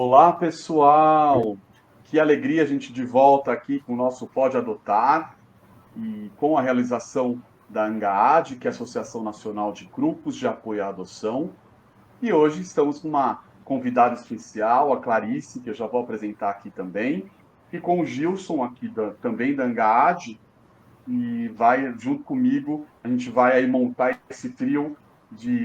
Olá, pessoal! Que alegria a gente de volta aqui com o nosso Pode Adotar e com a realização da ANGAAD, que é a Associação Nacional de Grupos de Apoio à Adoção. E hoje estamos com uma convidada especial, a Clarice, que eu já vou apresentar aqui também, e com o Gilson aqui também da ANGAAD, e vai junto comigo, a gente vai aí montar esse trio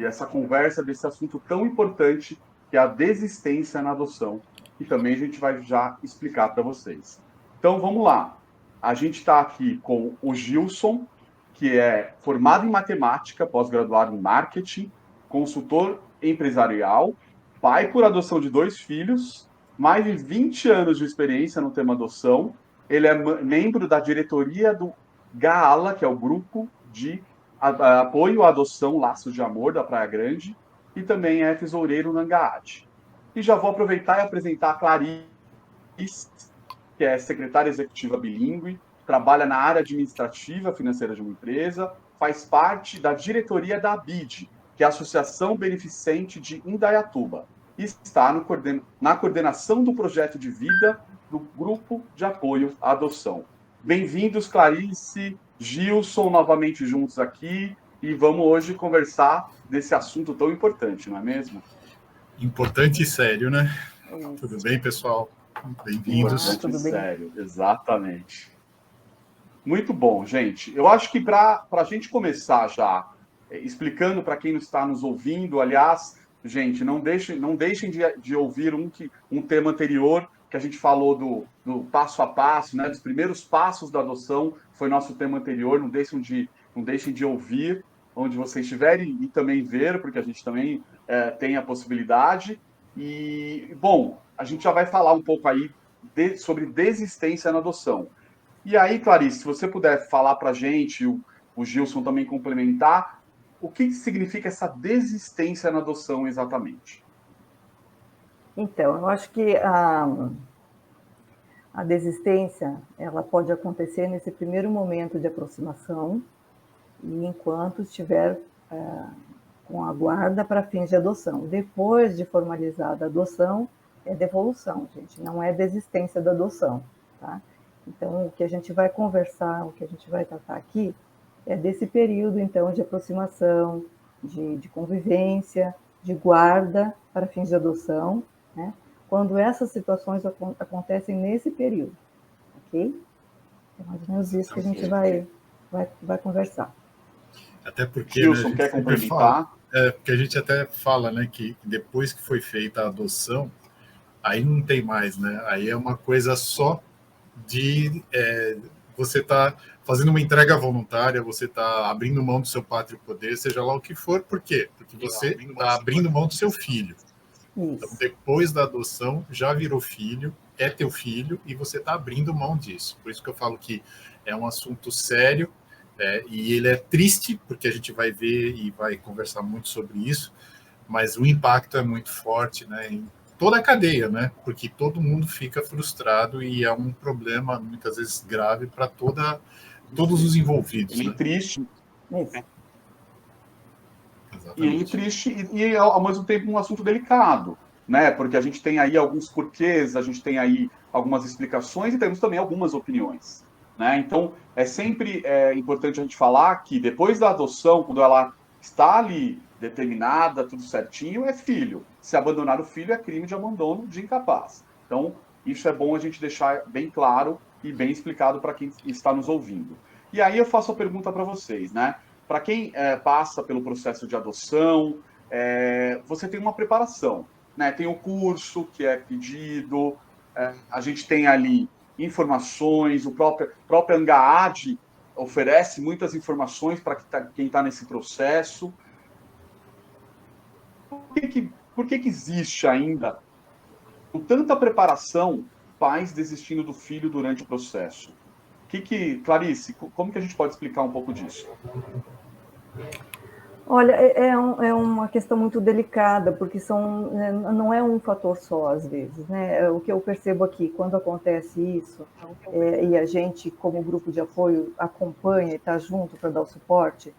essa conversa desse assunto tão importante que é a desistência na adoção, e também a gente vai já explicar para vocês. Então vamos lá. A gente está aqui com o Gilson, que é formado em matemática, pós-graduado em marketing, consultor empresarial, pai por adoção de 2 filhos, mais de 20 anos de experiência no tema adoção. Ele é membro da diretoria do GAALA, que é o grupo de apoio à adoção Laços de Amor da Praia Grande, e também é tesoureiro na ANGAAD. E já vou aproveitar e apresentar a Clarice, que é secretária executiva bilíngue, trabalha na área administrativa financeira de uma empresa, faz parte da diretoria da ABID, que é a Associação Beneficente de Indaiatuba, e está na coordenação do projeto de vida do Grupo de Apoio à Adoção. Bem-vindos, Clarice, Gilson, novamente juntos aqui, e vamos hoje conversar desse assunto tão importante, não é mesmo? Importante e sério, né? Tudo bem, pessoal? Bem-vindos. Importante e sério, exatamente. Muito bom, gente. Eu acho que para a gente começar já explicando para quem não está nos ouvindo, aliás, gente, não deixem de ouvir um tema anterior que a gente falou do passo a passo, né, dos primeiros passos da adoção, foi nosso tema anterior. Não deixem de ouvir onde vocês estiverem e também ver, porque a gente também tem a possibilidade. E, bom, a gente já vai falar um pouco aí sobre desistência na adoção. E aí, Clarice, se você puder falar para a gente, o Gilson também complementar, o que significa essa desistência na adoção exatamente? Então, eu acho que a desistência ela pode acontecer nesse primeiro momento de aproximação e enquanto estiver com a guarda para fins de adoção. Depois de formalizada a adoção, é devolução, gente, não é desistência da adoção, tá? Então, o que a gente vai conversar, o que a gente vai tratar aqui, é desse período, então, de aproximação, de convivência, de guarda para fins de adoção, né? Quando essas situações acontecem nesse período, ok? É mais ou menos isso que a gente vai conversar. Até porque, Gilson, né, quer complementar? Porque a gente até fala, né, que depois que foi feita a adoção, aí não tem mais, né? Aí é uma coisa só de você tá fazendo uma entrega voluntária, você está abrindo mão do seu pátrio poder, seja lá o que for. Por quê? Porque você está abrindo mão do seu filho. Isso. Então, depois da adoção, já virou filho, é teu filho, e você está abrindo mão disso. Por isso que eu falo que é um assunto sério, e ele é triste, porque a gente vai ver e vai conversar muito sobre isso, mas o impacto é muito forte, né, em toda a cadeia, né, porque todo mundo fica frustrado e é um problema, muitas vezes, grave para todos os envolvidos. Ele né? triste. Isso. E ele triste e, ao mesmo tempo, um assunto delicado, né? Porque a gente tem aí alguns porquês, a gente tem aí algumas explicações e temos também algumas opiniões, né? Então, é sempre importante a gente falar que depois da adoção, quando ela está ali determinada, tudo certinho, é filho. Se abandonar o filho é crime de abandono de incapaz. Então, isso é bom a gente deixar bem claro e bem explicado para quem está nos ouvindo. E aí eu faço a pergunta para vocês, né? Para quem passa pelo processo de adoção, você tem uma preparação, né? Tem o curso que é pedido, a gente tem ali informações, o próprio ANGAAD oferece muitas informações para quem está nesse processo. Por que existe ainda, com tanta preparação, pais desistindo do filho durante o processo? Clarice, como que a gente pode explicar um pouco disso? Olha, é uma questão muito delicada, porque não é um fator só, às vezes, né? O que eu percebo aqui, quando acontece isso, e a gente, como grupo de apoio, acompanha e está junto para dar o suporte,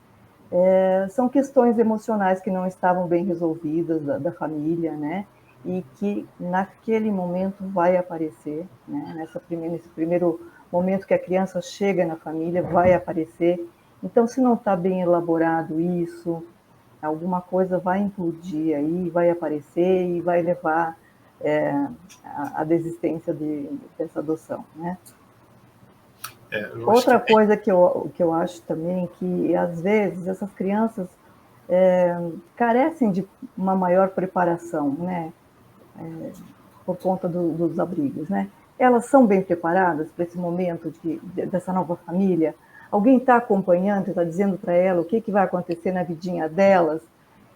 são questões emocionais que não estavam bem resolvidas da família, né? e que naquele momento vai aparecer, né? Nesse primeiro momento que a criança chega na família, vai aparecer. Então, se não está bem elaborado isso, alguma coisa vai implodir aí, vai aparecer e vai levar à desistência dessa adoção, né? Outra coisa que eu acho também que, às vezes, essas crianças carecem de uma maior preparação, né? Por conta dos abrigos, né? Elas são bem preparadas para esse momento dessa nova família? Alguém está acompanhando, está dizendo para ela o que vai acontecer na vidinha delas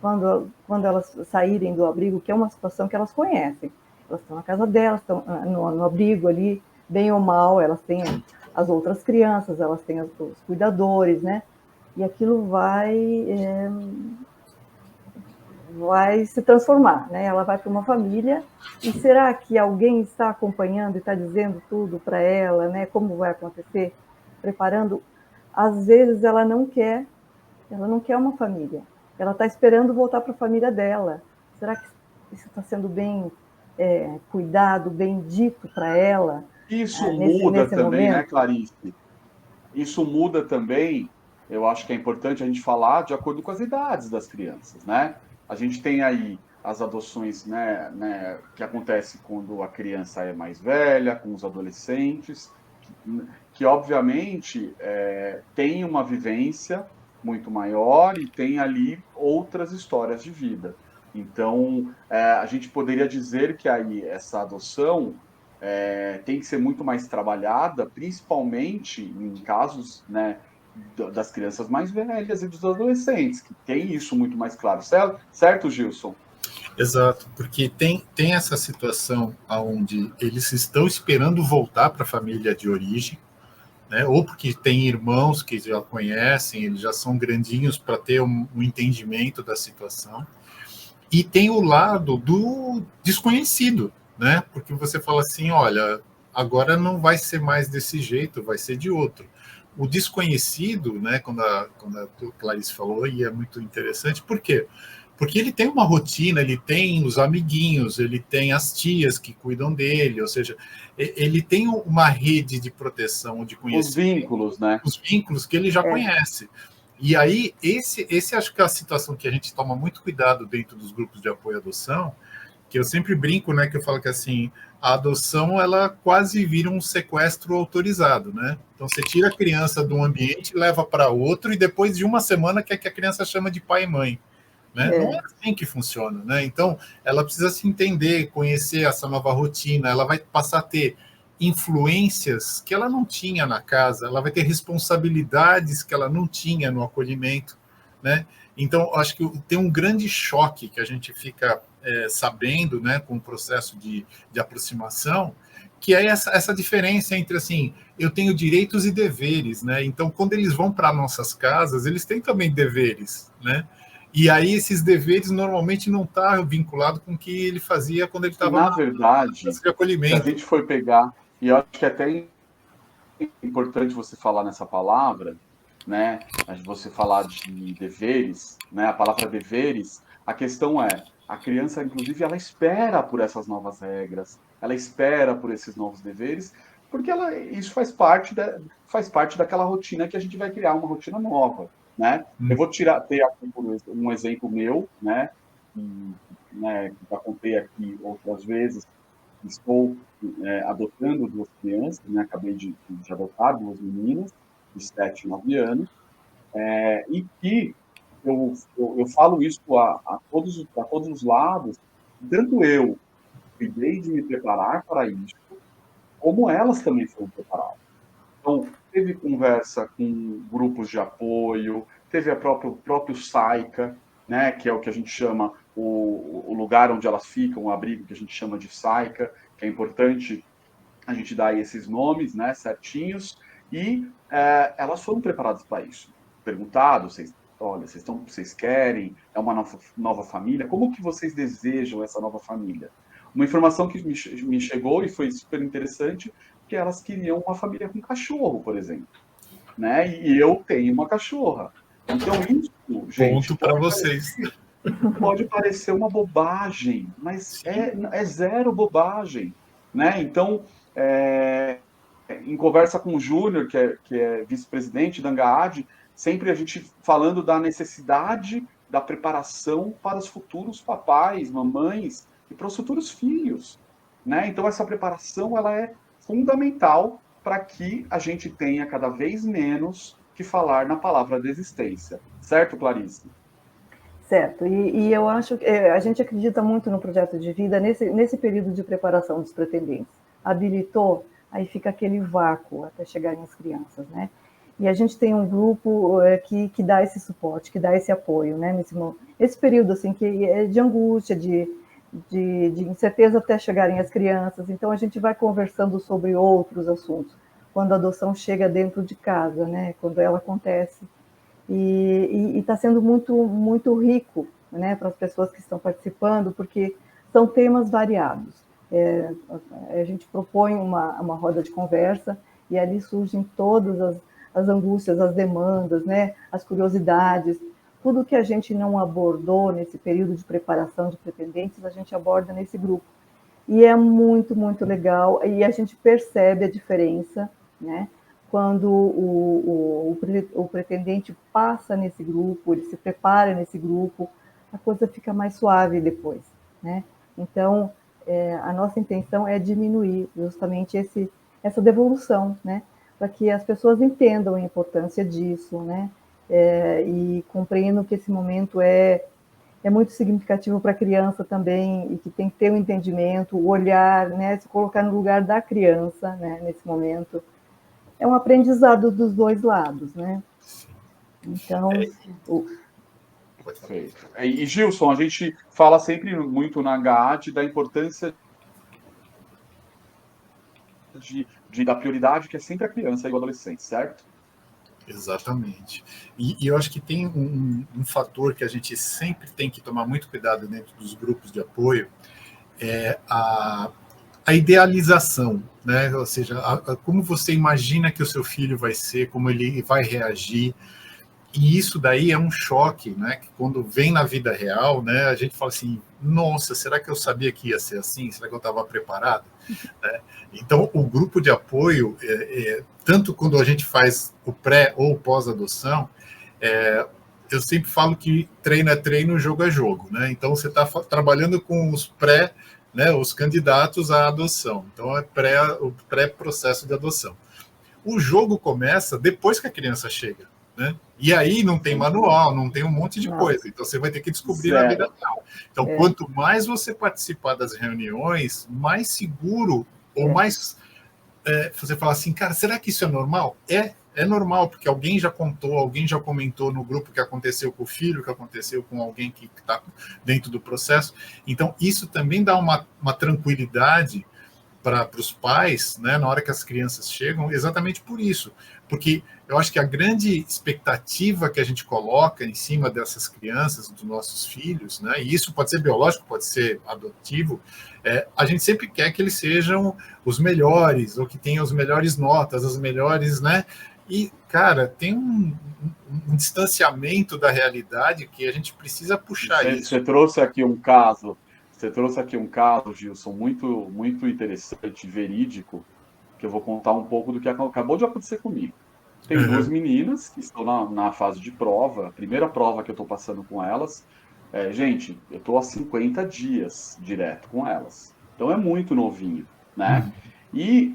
quando elas saírem do abrigo, que é uma situação que elas conhecem. Elas estão na casa delas, estão no abrigo ali, bem ou mal, elas têm as outras crianças, elas têm os cuidadores, né? E aquilo vai se transformar, né? Ela vai para uma família, e será que alguém está acompanhando e está dizendo tudo para ela, né? Como vai acontecer, preparando? Às vezes ela não quer uma família, ela está esperando voltar para a família dela. Será que isso está sendo bem cuidado, bem dito para ela? Isso muda nesse também, né, momento? Clarice? Isso muda também, eu acho que é importante a gente falar de acordo com as idades das crianças, né? A gente tem aí as adoções, que acontece quando a criança é mais velha, com os adolescentes, que obviamente tem uma vivência muito maior e tem ali outras histórias de vida. Então, a gente poderia dizer que aí essa adoção tem que ser muito mais trabalhada, principalmente em casos, né, das crianças mais velhas e dos adolescentes, que tem isso muito mais claro. Certo, Gilson? Exato, porque tem essa situação onde eles estão esperando voltar para a família de origem, né? Ou porque tem irmãos que já conhecem, eles já são grandinhos para ter um entendimento da situação. E tem o lado do desconhecido, né? Porque você fala assim, olha, agora não vai ser mais desse jeito, vai ser de outro. O desconhecido, né? Quando a Clarice falou, e é muito interessante, por quê? Porque ele tem uma rotina, ele tem os amiguinhos, ele tem as tias que cuidam dele, ou seja, ele tem uma rede de proteção, de Os conhecimento, vínculos, né? os vínculos que ele já conhece. E aí, esse acho que é a situação que a gente toma muito cuidado dentro dos grupos de apoio à adoção, que eu sempre brinco, né, que eu falo que assim, a adoção, ela quase vira um sequestro autorizado, né? Então, você tira a criança de um ambiente, leva para outro, e depois de uma semana quer que a criança chama de pai e mãe. Né? Não é assim que funciona, né? Então, ela precisa se entender, conhecer essa nova rotina, ela vai passar a ter influências que ela não tinha na casa, ela vai ter responsabilidades que ela não tinha no acolhimento, né? Então, acho que tem um grande choque que a gente fica sabendo, né, com o processo de aproximação, que é essa diferença entre, assim, eu tenho direitos e deveres, né? Então, quando eles vão para nossas casas, eles têm também deveres, né? E aí esses deveres normalmente não estão vinculados com o que ele fazia quando ele estava Na no verdade, processo de se a acolhimento. gente for pegar, e eu acho que é até importante você falar nessa palavra, né? Você falar de deveres, né? A palavra deveres, a questão é, a criança, inclusive, ela espera por essas novas regras, ela espera por esses novos deveres, porque isso faz parte daquela rotina que a gente vai criar, uma rotina nova, né? Eu vou ter aqui um exemplo meu, né? Que já contei aqui outras vezes. Estou adotando duas crianças, né? Acabei de adotar duas meninas de 7 e 9 anos, e que eu falo isso a todos os lados, tanto eu cuidei de me preparar para isso, como elas também foram preparadas. Então, teve conversa com grupos de apoio, teve o próprio SAICA, né, que é o que a gente chama o lugar onde elas ficam, o abrigo que a gente chama de SAICA, que é importante a gente dar esses nomes, né, certinhos, e elas foram preparadas para isso. Perguntado, olha, vocês querem, é uma nova família, como que vocês desejam essa nova família? Uma informação que me chegou e foi super interessante, que elas queriam uma família com cachorro, por exemplo, né? E eu tenho uma cachorra. Então isso, gente, Ponto para pode vocês. parecer Pode parecer uma bobagem, mas é zero bobagem, né? Então, em conversa com o Júnior, que é vice-presidente da Angaad, sempre a gente falando da necessidade da preparação para os futuros papais, mamães e para os futuros filhos, né? Então, essa preparação ela é fundamental para que a gente tenha cada vez menos que falar na palavra desistência. Certo, Clarice? Certo, e eu acho que a gente acredita muito no projeto de vida nesse período de preparação dos pretendentes. Habilitou, aí fica aquele vácuo até chegarem as crianças, né? E a gente tem um grupo que dá esse suporte, que dá esse apoio, né? Nesse período assim, que é de angústia, de incerteza até chegarem as crianças. Então a gente vai conversando sobre outros assuntos. Quando a adoção chega dentro de casa, né? Quando ela acontece. E está sendo muito rico, né, para as pessoas que estão participando, porque são temas variados. A gente propõe uma roda de conversa e ali surgem todas as angústias, as demandas, né, as curiosidades, tudo que a gente não abordou nesse período de preparação de pretendentes, a gente aborda nesse grupo. E é muito legal, e a gente percebe a diferença, né? Quando o pretendente passa nesse grupo, ele se prepara nesse grupo, a coisa fica mais suave depois, né? Então, a nossa intenção é diminuir justamente essa devolução, né? Para que as pessoas entendam a importância disso, né? E compreendam que esse momento é muito significativo para a criança também, e que tem que ter um entendimento, o olhar, né? Se colocar no lugar da criança, né? Nesse momento. É um aprendizado dos dois lados, né? Então, Perfeito. E Gilson, a gente fala sempre muito na Angaad da importância da prioridade que é sempre a criança e o adolescente, certo? Exatamente. E eu acho que tem um fator que a gente sempre tem que tomar muito cuidado dentro dos grupos de apoio, é a idealização, né? Ou seja, como você imagina que o seu filho vai ser, como ele vai reagir. E isso daí é um choque, né? Que quando vem na vida real, né? A gente fala assim: nossa, será que eu sabia que ia ser assim? Será que eu estava preparado? Então, o grupo de apoio, tanto quando a gente faz o pré ou pós-adoção, eu sempre falo que treino é treino, jogo é jogo, né? Então, você está trabalhando com os pré, né? Os candidatos à adoção. Então, o pré-processo de adoção. O jogo começa depois que a criança chega, né? E aí não tem manual, não tem um monte de coisa. Então você vai ter que descobrir na vida real. Então, quanto mais você participar das reuniões, mais seguro ou mais você fala assim, cara, será que isso é normal? É normal, porque alguém já contou, alguém já comentou no grupo que aconteceu com o filho, que aconteceu com alguém que está dentro do processo. Então, isso também dá uma tranquilidade para os pais, né, na hora que as crianças chegam, exatamente por isso. Porque eu acho que a grande expectativa que a gente coloca em cima dessas crianças, dos nossos filhos, né, e isso pode ser biológico, pode ser adotivo, a gente sempre quer que eles sejam os melhores, ou que tenham as melhores notas, as melhores, né? E, cara, tem um distanciamento da realidade que a gente precisa puxar isso. Você trouxe aqui um caso. Você trouxe aqui um caso, Gilson, muito interessante, verídico, que eu vou contar um pouco do que acabou de acontecer comigo. Tenho duas meninas que estão na fase de prova, a primeira prova que eu estou passando com elas. Gente, eu estou há 50 dias direto com elas. Então é muito novinho, né? E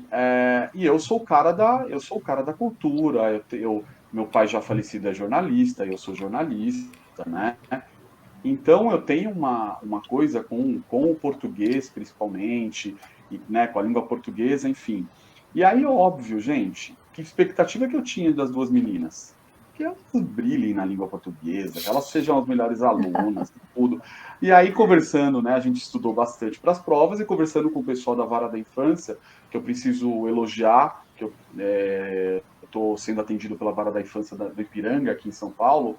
eu sou o cara da cultura. Meu pai já falecido é jornalista, eu sou jornalista, né? Então, eu tenho uma coisa com o português, principalmente, e, né, com a língua portuguesa, enfim. E aí, óbvio, gente, que expectativa que eu tinha das duas meninas? Que elas brilhem na língua portuguesa, que elas sejam as melhores alunas, tudo. E aí, conversando, né, a gente estudou bastante para as provas, e conversando com o pessoal da Vara da Infância, que eu preciso elogiar, que eu estou sendo atendido pela Vara da Infância do Ipiranga, aqui em São Paulo.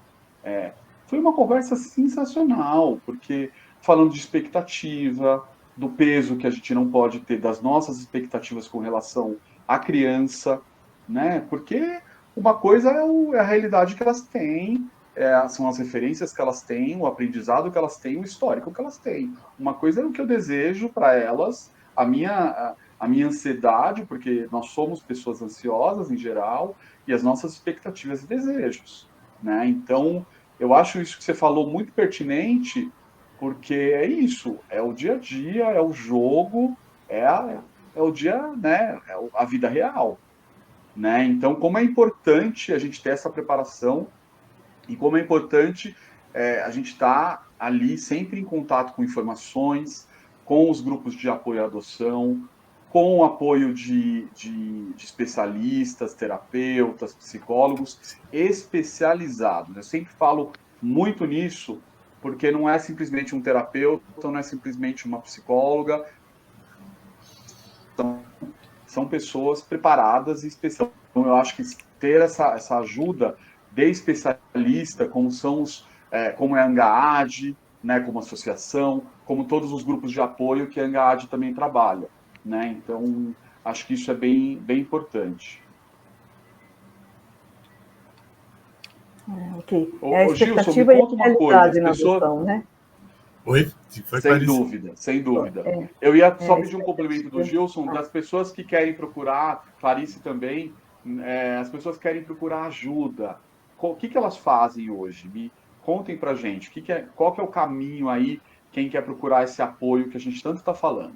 Foi uma conversa sensacional, porque falando de expectativa, do peso que a gente não pode ter das nossas expectativas com relação à criança, né? Porque uma coisa é a realidade que elas têm, são as referências que elas têm, o aprendizado que elas têm, o histórico que elas têm. Uma coisa é o que eu desejo para elas, a minha ansiedade, porque nós somos pessoas ansiosas em geral, e as nossas expectativas e desejos, né? Então, eu acho isso que você falou muito pertinente, porque é isso, é o dia a dia, é o jogo, é o dia, né? É a vida real, né? Então, como é importante a gente ter essa preparação e como é importante a gente estar ali sempre em contato com informações, com os grupos de apoio à adoção, com o apoio de especialistas, terapeutas, psicólogos especializados. Eu sempre falo muito nisso, porque não é simplesmente um terapeuta, não é simplesmente uma psicóloga, são pessoas preparadas e especializadas. Então, eu acho que ter essa ajuda de especialista, como é a ANGAAD, né, como associação, como todos os grupos de apoio que a ANGAAD também trabalha, né? Então, acho que isso é bem, bem importante. Ok. Ô, A Gilson, me expectativa e conta a uma coisa. realidade As na pessoas, adoção, né? Oi? Foi sem Clarice? dúvida, sem dúvida. É, Eu ia é só a pedir um complemento do expectativa. Gilson, Ah, das pessoas que querem procurar, Clarice também, as pessoas que querem procurar ajuda. O que elas fazem hoje? Me contem pra gente. Qual que é o caminho aí, quem quer procurar esse apoio que a gente tanto está falando?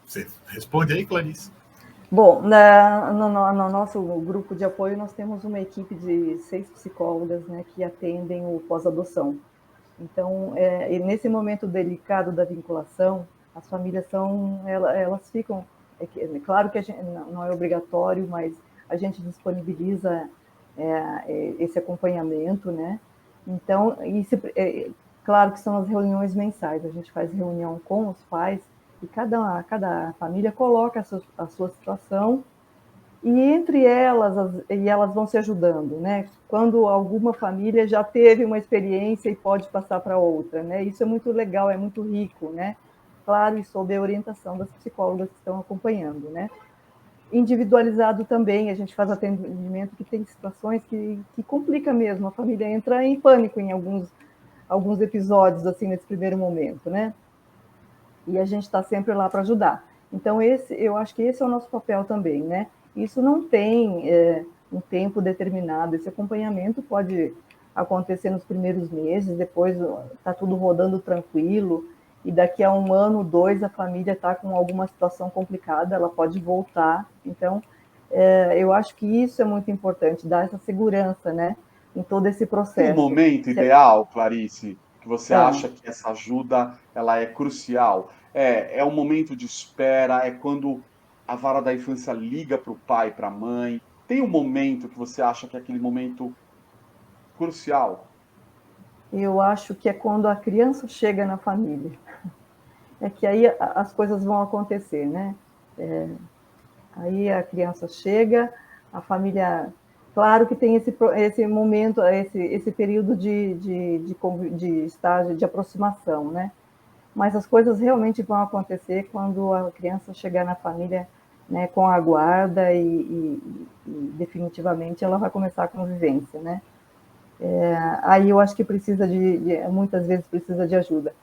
Você responde aí, Clarice. bom, no nosso grupo de apoio, nós temos uma equipe de 6 psicólogas, né, que atendem o pós-adoção. Então, e nesse momento delicado da vinculação, as famílias elas ficam, claro que não é obrigatório, mas a gente disponibiliza esse acompanhamento, né? Então, claro que são as reuniões mensais, a gente faz reunião com os pais e cada família coloca a sua situação e entre elas vão se ajudando, né? Quando alguma família já teve uma experiência e pode passar para outra, né? Isso é muito legal, é muito rico, né? Claro, e sob a orientação das psicólogas que estão acompanhando, né? Individualizado também, a gente faz atendimento que tem situações que complica mesmo, a família entra em pânico em alguns episódios, assim, nesse primeiro momento, né? E a gente está sempre lá para ajudar. Então, eu acho que esse é o nosso papel também, né? Isso não tem um tempo determinado, esse acompanhamento pode acontecer nos primeiros meses, depois está tudo rodando tranquilo, e daqui a 1 ano, 2, a família está com alguma situação complicada, ela pode voltar. Então, eu acho que isso é muito importante, dar essa segurança, né, em todo esse Tem um processo. momento ideal, Clarice, que você É, acha que essa ajuda ela é crucial? É um momento de espera, é quando a vara da infância liga para o pai, para a mãe. Tem um momento que você acha que é aquele momento crucial? eu acho que é quando a criança chega na família. É que aí as coisas vão acontecer, né? Aí a criança chega, a família. Claro que tem esse momento, esse período de estágio de aproximação, né? Mas as coisas realmente vão acontecer quando a criança chegar na família, né, com a guarda e definitivamente ela vai começar a convivência, né? Aí eu acho que muitas vezes precisa de ajuda.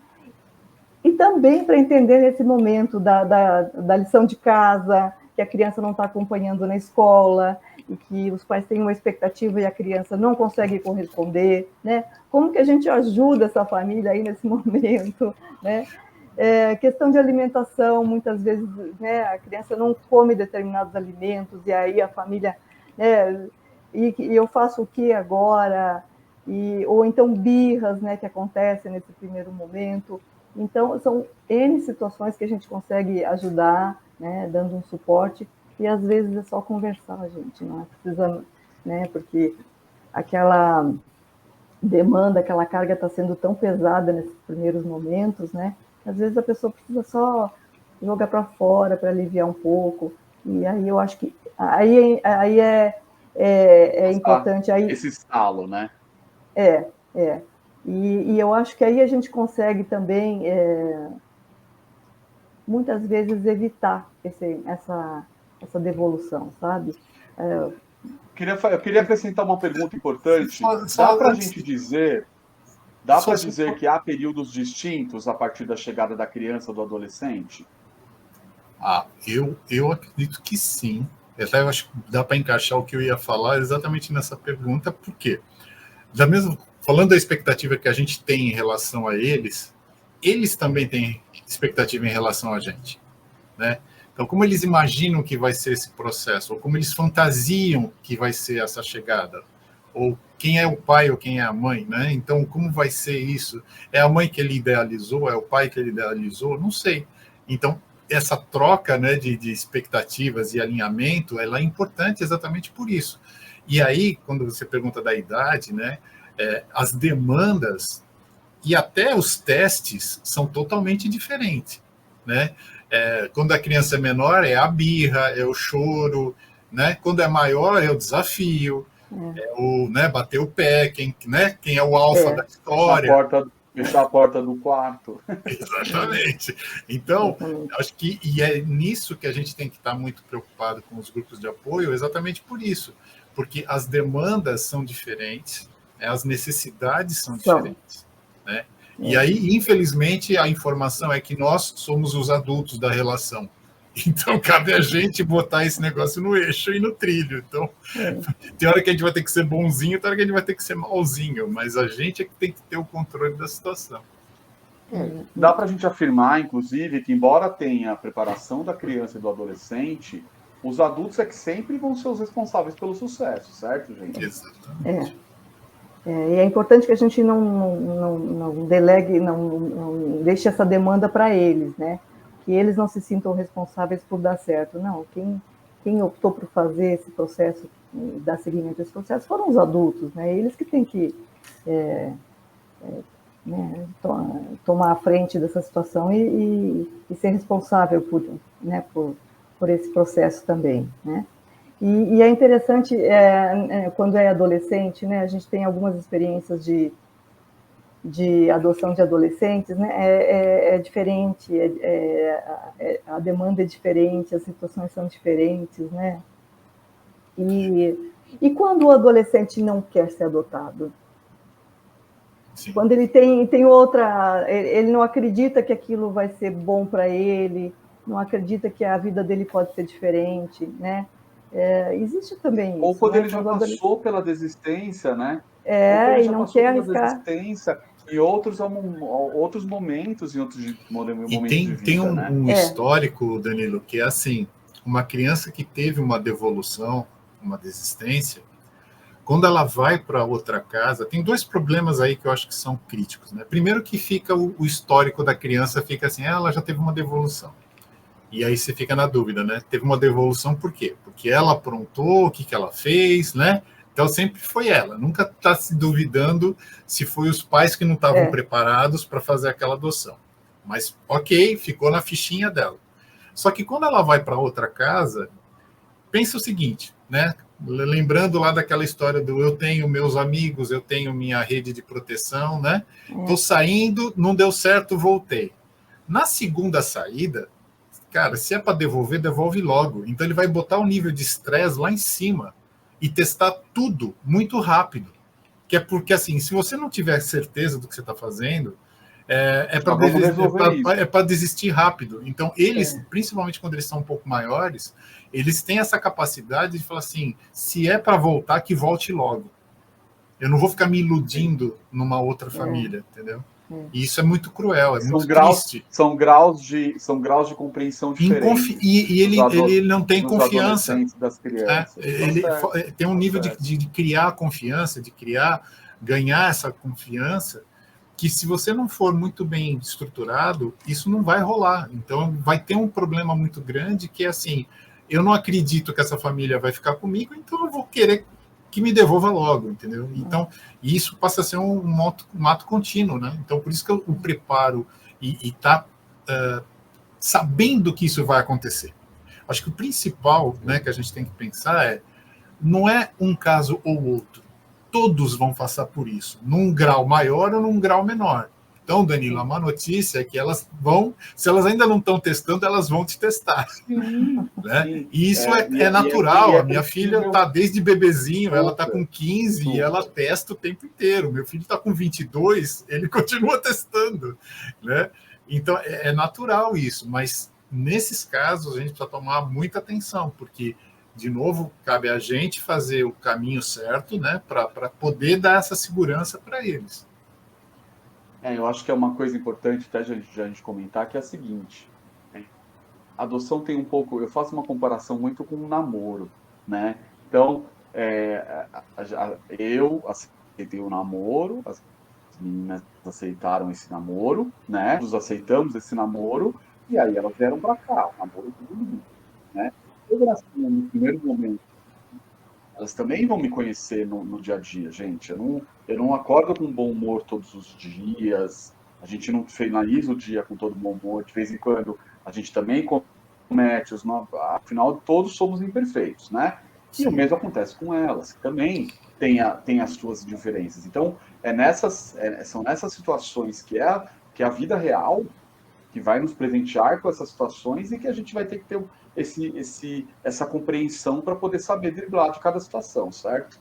E também para entender esse momento da lição de casa, que a criança não está acompanhando na escola, e que os pais têm uma expectativa e a criança não consegue corresponder, né? Como que a gente ajuda essa família aí nesse momento, né? Questão de alimentação, muitas vezes, né, a criança não come determinados alimentos e aí a família, né, e eu faço o que agora? Ou então birras, né, que acontecem nesse primeiro momento. Então, são N situações que a gente consegue ajudar, né, dando um suporte, e às vezes é só conversar, gente, não é precisa, né, porque aquela demanda, aquela carga está sendo tão pesada nesses primeiros momentos, né, às vezes a pessoa precisa só jogar para fora para aliviar um pouco, e aí eu acho que aí é importante, aí Esse estalo, né? é, é. E eu acho que aí a gente consegue também muitas vezes evitar essa devolução, sabe? Eu queria acrescentar uma pergunta importante. Dá para a gente dizer, que há períodos distintos a partir da chegada da criança ou do adolescente? Eu acredito que sim. Até eu acho que dá para encaixar o que eu ia falar exatamente nessa pergunta, porque, falando da expectativa que a gente tem em relação a eles também têm expectativa em relação a gente, né? Então, como eles imaginam que vai ser esse processo, ou como eles fantasiam que vai ser essa chegada, ou quem é o pai ou quem é a mãe, né? Então, como vai ser isso? É a mãe que ele idealizou? É o pai que ele idealizou? Não sei. Então, essa troca, né, de expectativas e alinhamento, ela é importante exatamente por isso. E aí, quando você pergunta da idade, né, as demandas e até os testes são totalmente diferentes, né? Quando a criança é menor, é a birra, é o choro, né? Quando é maior, é o desafio, né, bater o pé, quem é o alfa da história. Fechar a porta do quarto. Exatamente. Então, acho que é nisso que a gente tem que estar muito preocupado com os grupos de apoio, exatamente por isso. Porque as demandas são diferentes, as necessidades são diferentes, né? E aí, infelizmente, a informação é que nós somos os adultos da relação. Então, cabe a gente botar esse negócio no eixo e no trilho. Então, tem hora que a gente vai ter que ser bonzinho, tem hora que a gente vai ter que ser malzinho, mas a gente é que tem que ter o controle da situação. Dá para a gente afirmar, inclusive, que embora tenha a preparação da criança e do adolescente, os adultos é que sempre vão ser os responsáveis pelo sucesso, certo, gente? Exatamente. E é importante que a gente não delegue, não deixe essa demanda para eles, né? Que eles não se sintam responsáveis por dar certo. Não, quem optou por fazer esse processo, dar seguimento a esse processo, foram os adultos, né? Eles que têm que tomar a frente dessa situação e ser responsável por esse processo também, né? E é interessante, quando é adolescente, né, a gente tem algumas experiências de adoção de adolescentes, né, é diferente, a demanda é diferente, as situações são diferentes, né? E quando o adolescente não quer ser adotado? Sim. Quando ele tem outra, ele não acredita que aquilo vai ser bom para ele, não acredita que a vida dele pode ser diferente, né? Existe também isso. Ou quando ele já passou pela desistência, né? E não quer arriscar. Desistência, em outros momentos, em outros momentos de vida. Tem um histórico, Danilo, que é assim, uma criança que teve uma devolução, uma desistência, quando ela vai para outra casa, tem dois problemas aí que eu acho que são críticos, né? Primeiro que fica o histórico da criança, fica assim, ela já teve uma devolução. E aí você fica na dúvida, né? Teve uma devolução por quê? Porque ela aprontou, o que ela fez, né? Então sempre foi ela. Nunca está se duvidando se foi os pais que não estavam preparados para fazer aquela adoção. Mas, ok, ficou na fichinha dela. Só que quando ela vai para outra casa, pensa o seguinte, né? Lembrando lá daquela história do eu tenho meus amigos, eu tenho minha rede de proteção, né? Estou saindo, não deu certo, voltei. Na segunda saída, cara, se é para devolver, devolve logo. Então ele vai botar o nível de estresse lá em cima e testar tudo muito rápido. Que é porque, assim, se você não tiver certeza do que você está fazendo, é para desistir rápido. Então, eles, principalmente quando eles são um pouco maiores, eles têm essa capacidade de falar assim, se é para voltar, que volte logo. Eu não vou ficar me iludindo numa outra família, entendeu? E isso é muito cruel, muito triste. São graus de compreensão diferentes. E ele não tem confiança. Das crianças. Ele tem um nível de criar confiança, ganhar essa confiança, que se você não for muito bem estruturado, isso não vai rolar. Então vai ter um problema muito grande, que é assim, eu não acredito que essa família vai ficar comigo, então eu vou querer que me devolva logo, entendeu? Então, isso passa a ser um ato contínuo, né? Então, por isso que eu preparo e tá sabendo que isso vai acontecer. Acho que o principal, né, que a gente tem que pensar não é um caso ou outro. Todos vão passar por isso, num grau maior ou num grau menor. Então, Danilo, a má notícia é que elas vão, se elas ainda não estão testando, elas vão te testar. Sim, Né? sim. E isso é natural. A minha filha está desde bebezinho, ela está com 15 e ela testa o tempo inteiro. Meu filho está com 22, ele continua testando. Né? Então, é natural isso, mas nesses casos a gente precisa tomar muita atenção, porque, de novo, cabe a gente fazer o caminho certo, né, para poder dar essa segurança para eles. Eu acho que é uma coisa importante até a gente comentar, que é a seguinte, né? A adoção tem um pouco, eu faço uma comparação muito com um namoro, né? Então, eu aceitei o namoro, as meninas aceitaram esse namoro, né? Nós aceitamos esse namoro, e aí elas vieram para cá, o namoro tudo lindo, né? Eu, assim, no primeiro momento, elas também vão me conhecer no dia a dia, gente. Eu não acordo com bom humor todos os dias, a gente não finaliza o dia com todo bom humor, de vez em quando a gente também comete afinal, todos somos imperfeitos, né? E o Sim. mesmo acontece com elas, que também tem as suas diferenças. Então, são nessas situações que é a vida real que vai nos presentear com essas situações e que a gente vai ter que ter essa compreensão para poder saber driblar de cada situação, certo?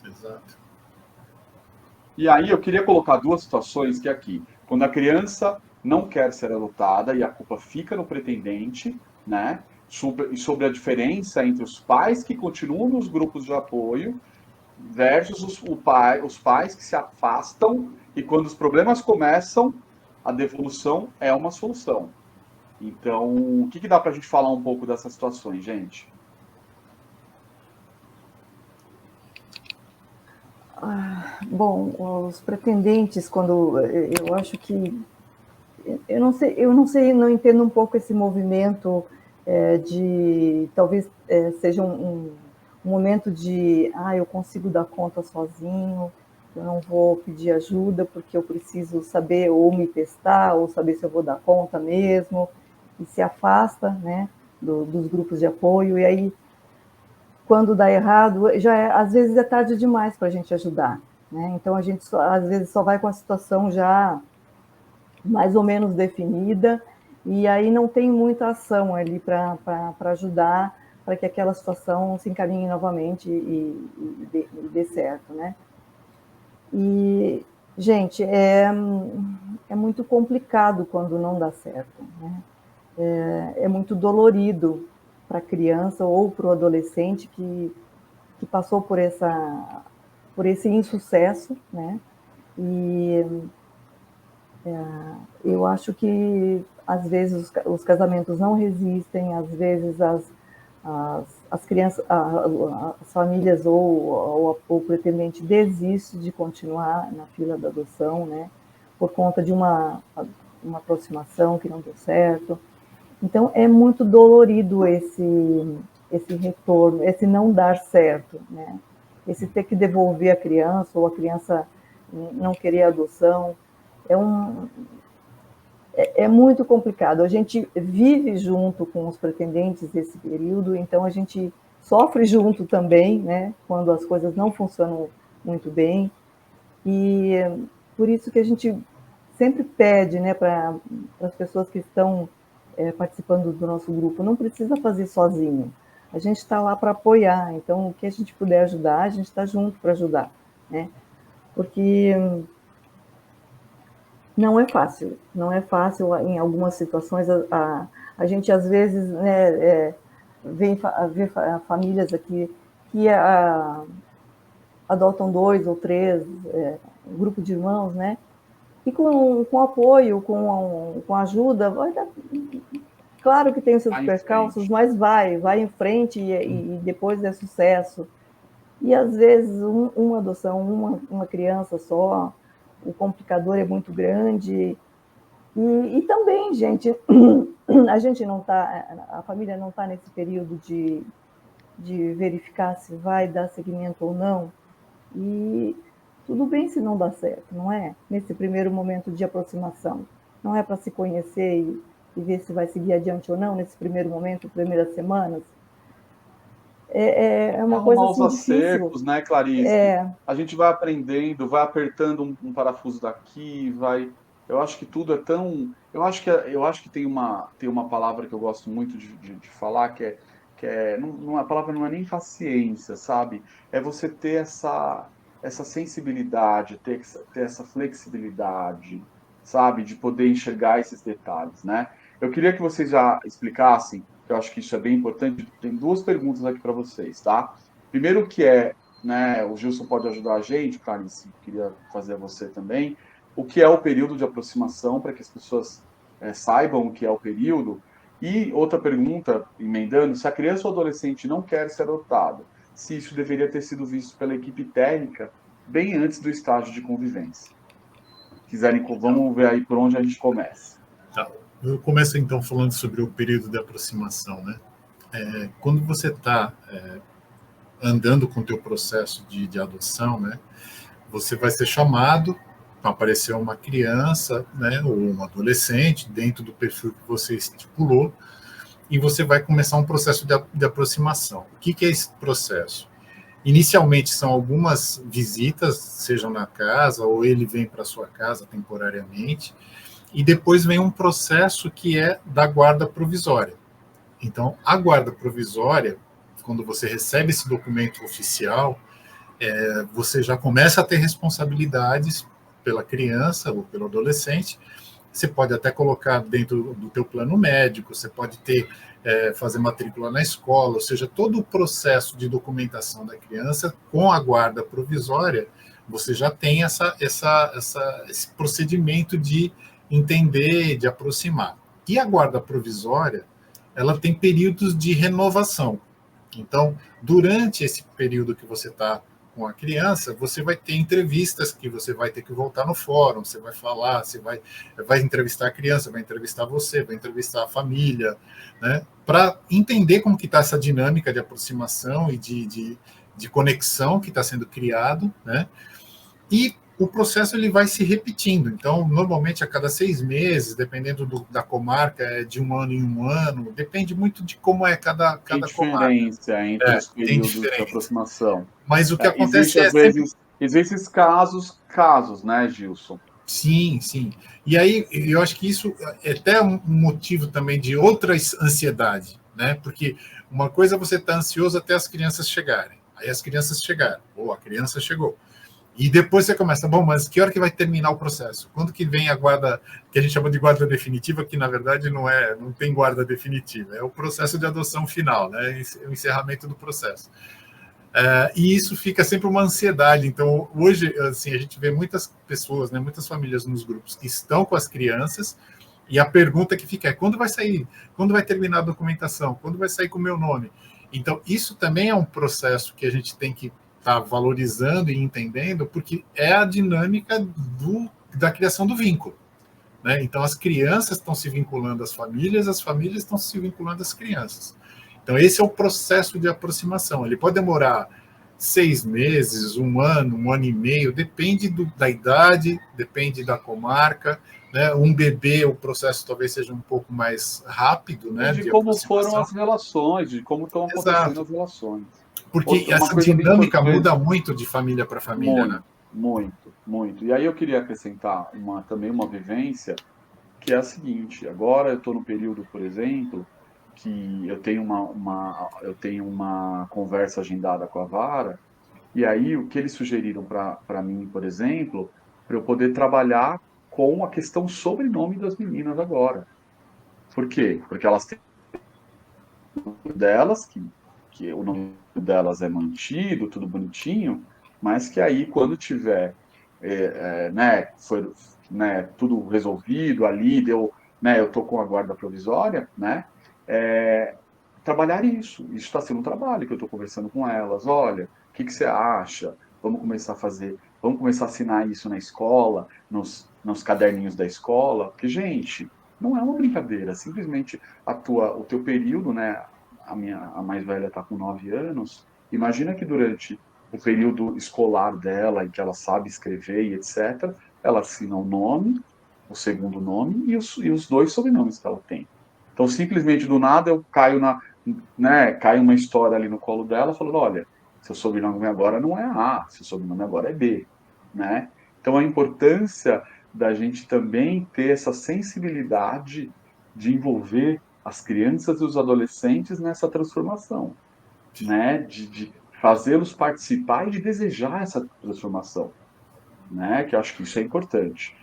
Exato. E aí eu queria colocar duas situações que é aqui, quando a criança não quer ser adotada e a culpa fica no pretendente, né? Sobre a diferença entre os pais que continuam nos grupos de apoio versus os pais que se afastam e quando os problemas começam, a devolução é uma solução. Então, o que dá para a gente falar um pouco dessas situações, gente? Bom, os pretendentes, quando eu acho que eu não sei, não entendo um pouco esse movimento de talvez seja um momento de eu consigo dar conta sozinho, eu não vou pedir ajuda porque eu preciso saber ou me testar ou saber se eu vou dar conta mesmo, e se afasta, né, dos grupos de apoio, e aí quando dá errado, às vezes é tarde demais para a gente ajudar, né? Então a gente às vezes só vai com a situação já mais ou menos definida, e aí não tem muita ação ali para ajudar, para que aquela situação se encaminhe novamente e dê certo, né? E, gente, é muito complicado quando não dá certo, né? É muito dolorido para a criança ou para o adolescente que passou por esse insucesso, né? E eu acho que às vezes os casamentos não resistem, às vezes as crianças, as famílias ou o pretendente desiste de continuar na fila da adoção, né? Por conta de uma aproximação que não deu certo. Então é muito dolorido esse retorno, esse não dar certo, né? Esse ter que devolver a criança ou a criança não querer a adoção. É muito complicado. A gente vive junto com os pretendentes desse período, então a gente sofre junto também, né, quando as coisas não funcionam muito bem. E por isso que a gente sempre pede, né, para as pessoas que estão participando do nosso grupo, não precisa fazer sozinho. A gente está lá para apoiar, então o que a gente puder ajudar, a gente está junto para ajudar, né? Porque não é fácil, não é fácil em algumas situações. A gente, às vezes, né, vê famílias aqui que adotam 2 ou 3, um grupo de irmãos, né? E com apoio, com ajuda, vai dar, claro que tem os seus percalços, mas vai em frente e depois é sucesso. E às vezes uma adoção, uma criança só, o complicador é muito grande. E também, gente, a gente não está, a família não está nesse período de verificar se vai dar seguimento ou não. E tudo bem se não dá certo, não é? Nesse primeiro momento de aproximação. Não é para se conhecer e ver se vai seguir adiante ou não, nesse primeiro momento, primeiras semanas. é uma coisa Arrumar assim os difícil. acertos, né, Clarice? A gente vai aprendendo, vai apertando um parafuso daqui, vai. Eu acho que tudo é tão. Eu acho que tem uma palavra que eu gosto muito de falar, a palavra não é nem paciência, sabe? É você ter essa sensibilidade, ter essa flexibilidade, sabe? De poder enxergar esses detalhes, né? Eu queria que vocês já explicassem, que eu acho que isso é bem importante. Tem duas perguntas aqui para vocês, tá? Primeiro que né, o Gilson pode ajudar a gente, Clarice, queria fazer a você também, o que é o período de aproximação, para que as pessoas saibam o que é o período. E outra pergunta, emendando, se a criança ou adolescente não quer ser adotada, se isso deveria ter sido visto pela equipe técnica bem antes do estágio de convivência. Quiserem, vamos ver aí por onde a gente começa. Tá. Eu começo então falando sobre o período de aproximação, né? Quando você está andando com o teu processo de adoção, né? Você vai ser chamado para aparecer uma criança, né? Ou um adolescente dentro do perfil que você estipulou, e você vai começar um processo de aproximação. O que é esse processo? Inicialmente são algumas visitas, sejam na casa ou ele vem para sua casa temporariamente, e depois vem um processo que é da guarda provisória. Então, a guarda provisória, quando você recebe esse documento oficial, você já começa a ter responsabilidades pela criança ou pelo adolescente. Você pode até colocar dentro do teu plano médico, você pode fazer matrícula na escola, ou seja, todo o processo de documentação da criança com a guarda provisória, você já tem esse procedimento de entender, de aproximar. E a guarda provisória, ela tem períodos de renovação. Então, durante esse período que você está com a criança, você vai ter entrevistas que você vai ter que voltar no fórum, você vai falar, você vai entrevistar a criança, vai entrevistar você, vai entrevistar a família, né, para entender como que está essa dinâmica de aproximação e de conexão que está sendo criado, né, e o processo ele vai se repetindo. Então, normalmente a cada 6 meses, dependendo da comarca, é de 1 ano em 1 ano, depende muito de como é cada Tem comarca. diferença entre os Tem períodos de diferença. aproximação. Mas o que Existe, acontece às sempre. vezes, existem casos, né, Gilson? Sim, sim. E aí, eu acho que isso é até um motivo também de outra ansiedade, né? Porque uma coisa é você estar ansioso até as crianças chegarem. Aí as crianças chegaram, ou a criança chegou. E depois você começa, bom, mas que hora que vai terminar o processo? Quando que vem a guarda, que a gente chama de guarda definitiva, que na verdade não tem guarda definitiva, é o processo de adoção final, né? O encerramento do processo. E isso fica sempre uma ansiedade. Então, hoje, assim, a gente vê muitas pessoas, né, muitas famílias nos grupos que estão com as crianças, e a pergunta que fica é: quando vai sair? Quando vai terminar a documentação? Quando vai sair com o meu nome? Então, isso também é um processo que a gente tem que estar valorizando e entendendo, porque é a dinâmica da criação do vínculo, né? Então, as crianças estão se vinculando às famílias, as famílias estão se vinculando às crianças. Então, esse é o processo de aproximação. Ele pode demorar 6 meses, 1 ano, 1 ano e meio, depende da idade, depende da comarca, né? Um bebê, o processo talvez seja um pouco mais rápido, E né, de de como foram aproximação. as relações, de como estão acontecendo Exato. as relações. Porque Uma essa coisa bem dinâmica importante, muda muito de família para família, né? muito, muito, muito. E aí eu queria acrescentar também uma vivência, que é a seguinte: agora eu estou no período, por exemplo, que eu tenho uma conversa agendada com a Vara, e aí o que eles sugeriram para mim, por exemplo, para eu poder trabalhar com a questão sobrenome das meninas agora. Por quê? Porque elas têm o nome delas, que o nome delas é mantido, tudo bonitinho, mas que aí quando tiver, né, foi, né, tudo resolvido ali, né, eu tô com a guarda provisória, né, é, trabalhar isso. Isso está sendo um trabalho que eu estou conversando com elas. Olha, o que você acha? Vamos começar a assinar isso na escola, nos caderninhos da escola, porque, gente, não é uma brincadeira, simplesmente o teu período, né? A mais velha está com 9 anos. Imagina que durante o período escolar dela, em que ela sabe escrever e etc., ela assina o nome, o segundo nome e os 2 sobrenomes que ela tem. Então, simplesmente do nada, eu caio né, cai uma história ali no colo dela, falando, olha, seu sobrenome agora não é A, seu sobrenome agora é B, né? Então a importância da gente também ter essa sensibilidade de envolver as crianças e os adolescentes nessa transformação, né? De fazê-los participar e de desejar essa transformação, né? Que eu acho que isso é importante.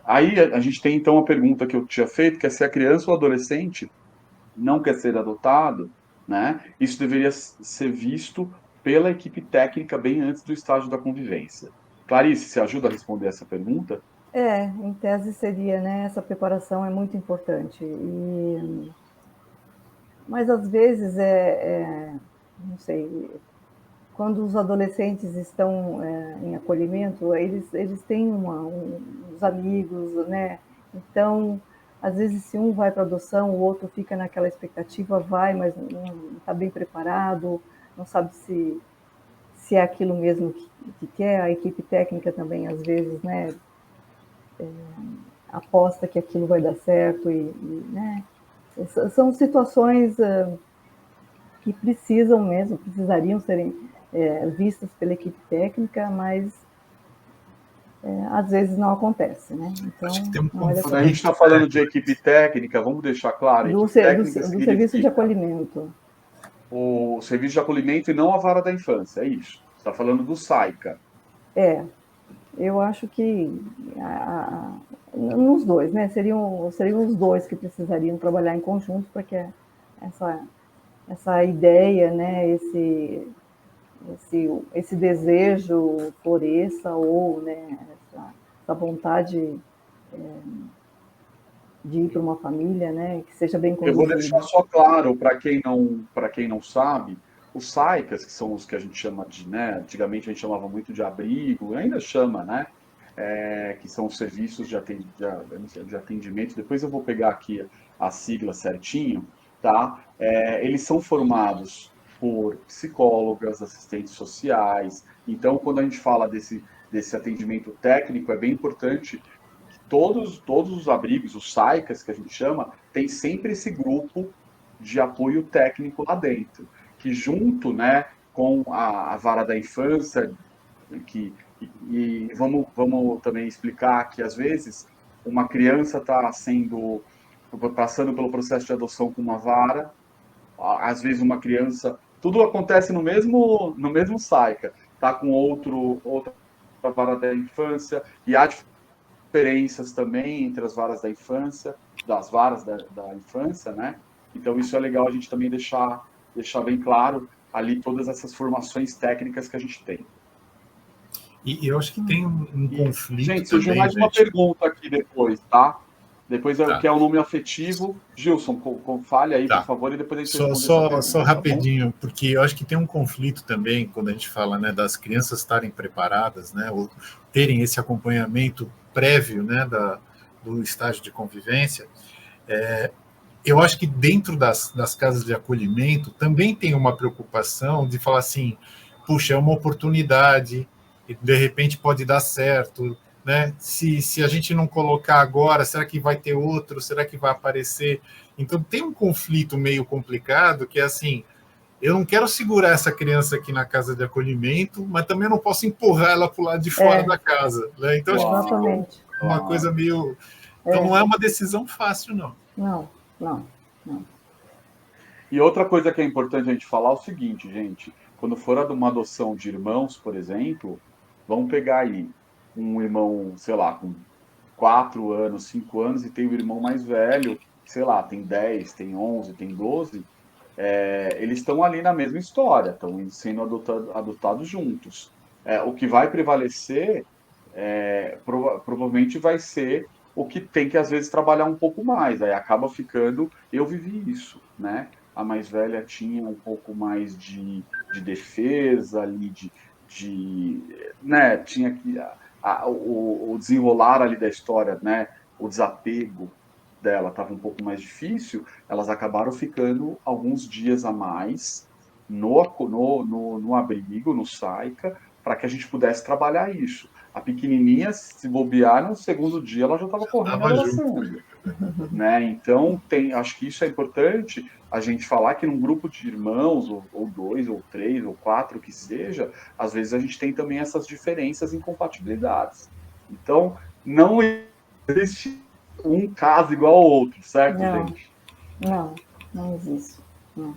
Aí a gente tem então a pergunta que eu tinha feito, que é se a criança ou adolescente não quer ser adotado, né? Isso deveria ser visto pela equipe técnica bem antes do estágio da convivência. Clarice, você ajuda a responder essa pergunta? Em tese seria, né? Essa preparação é muito importante. Mas às vezes não sei, quando os adolescentes estão em acolhimento, eles têm uns amigos, né? Então, às vezes, se um vai para adoção, o outro fica naquela expectativa, vai, mas não está bem preparado, não sabe se é aquilo mesmo que quer. A equipe técnica também, às vezes, né, aposta que aquilo vai dar certo, né? São situações que precisariam serem vistas pela equipe técnica, mas às vezes não acontece, né? Então, Acho que tem um quando a gente está falando de equipe técnica, vamos deixar claro, do equipe técnica serviço de significa acolhimento. o serviço de acolhimento e não a vara da infância, é isso. Você está falando do SAICA. Eu acho que nos dois, né? Seriam os dois que precisariam trabalhar em conjunto para que essa ideia, né? Esse desejo floresça, ou, né? Essa vontade de ir para uma família, né? Que seja bem Eu vou deixar conduzida. só claro para quem não sabe, os SAICAs, que são os que a gente chama de, né, antigamente a gente chamava muito de abrigo, ainda chama, né, que são os serviços de atendimento. Depois eu vou pegar aqui a sigla certinho, tá? Eles são formados por psicólogas, assistentes sociais. Então, quando a gente fala desse atendimento técnico, é bem importante que todos os abrigos, os SAICAs que a gente chama, tem sempre esse grupo de apoio técnico lá dentro, que junto, né, com a vara da infância, vamos também explicar que às vezes uma criança está passando pelo processo de adoção com uma vara, às vezes uma criança, tudo acontece no mesmo SAICA, tá com outra vara da infância, e há diferenças também entre as varas da infância, das varas da infância, né? Então isso é legal a gente também deixar bem claro ali todas essas formações técnicas que a gente tem. E eu acho que tem um conflito Gente, surgiu também, mais uma gente. pergunta aqui depois, tá? Depois Tá, que é o nome afetivo. Gilson, fale aí, por tá. favor, e depois a gente Só, responde essa só, só pergunta, tá bom? rapidinho, porque eu acho que tem um conflito também quando a gente fala, né, das crianças estarem preparadas, né, ou terem esse acompanhamento prévio, né, do estágio de convivência. Eu acho que dentro das casas de acolhimento também tem uma preocupação de falar assim, puxa, é uma oportunidade, e de repente pode dar certo, né? Se a gente não colocar agora, será que vai ter outro? Será que vai aparecer? Então tem um conflito meio complicado que é assim, eu não quero segurar essa criança aqui na casa de acolhimento, mas também não posso empurrar ela para o lado de fora da casa, né? Então acho que fica Exatamente. uma coisa meio... Então É, não é uma decisão fácil, não. não, não, não. E outra coisa que é importante a gente falar é o seguinte, gente, quando for uma adoção de irmãos, por exemplo, vamos pegar aí um irmão, sei lá, com 4 anos, 5 anos, e tem o irmão mais velho, sei lá, tem 10, tem 11, tem 12, eles estão ali na mesma história, estão sendo adotados juntos. O que vai prevalecer provavelmente vai ser o que tem que às vezes trabalhar um pouco mais, aí acaba ficando, eu vivi isso, né? A mais velha tinha um pouco mais de defesa ali, né? Tinha que o desenrolar ali da história, né? O desapego dela estava um pouco mais difícil, elas acabaram ficando alguns dias a mais no abrigo, no SAICA, para que a gente pudesse trabalhar isso. A pequenininha, se bobear, no segundo dia ela já estava correndo Tava junto. abraçando. né? Então, acho que isso é importante a gente falar que num grupo de irmãos, ou dois, ou três, ou quatro, que seja, às vezes a gente tem também essas diferenças e incompatibilidades. Então, não existe um caso igual ao outro, certo, Não, gente? não existe. Não.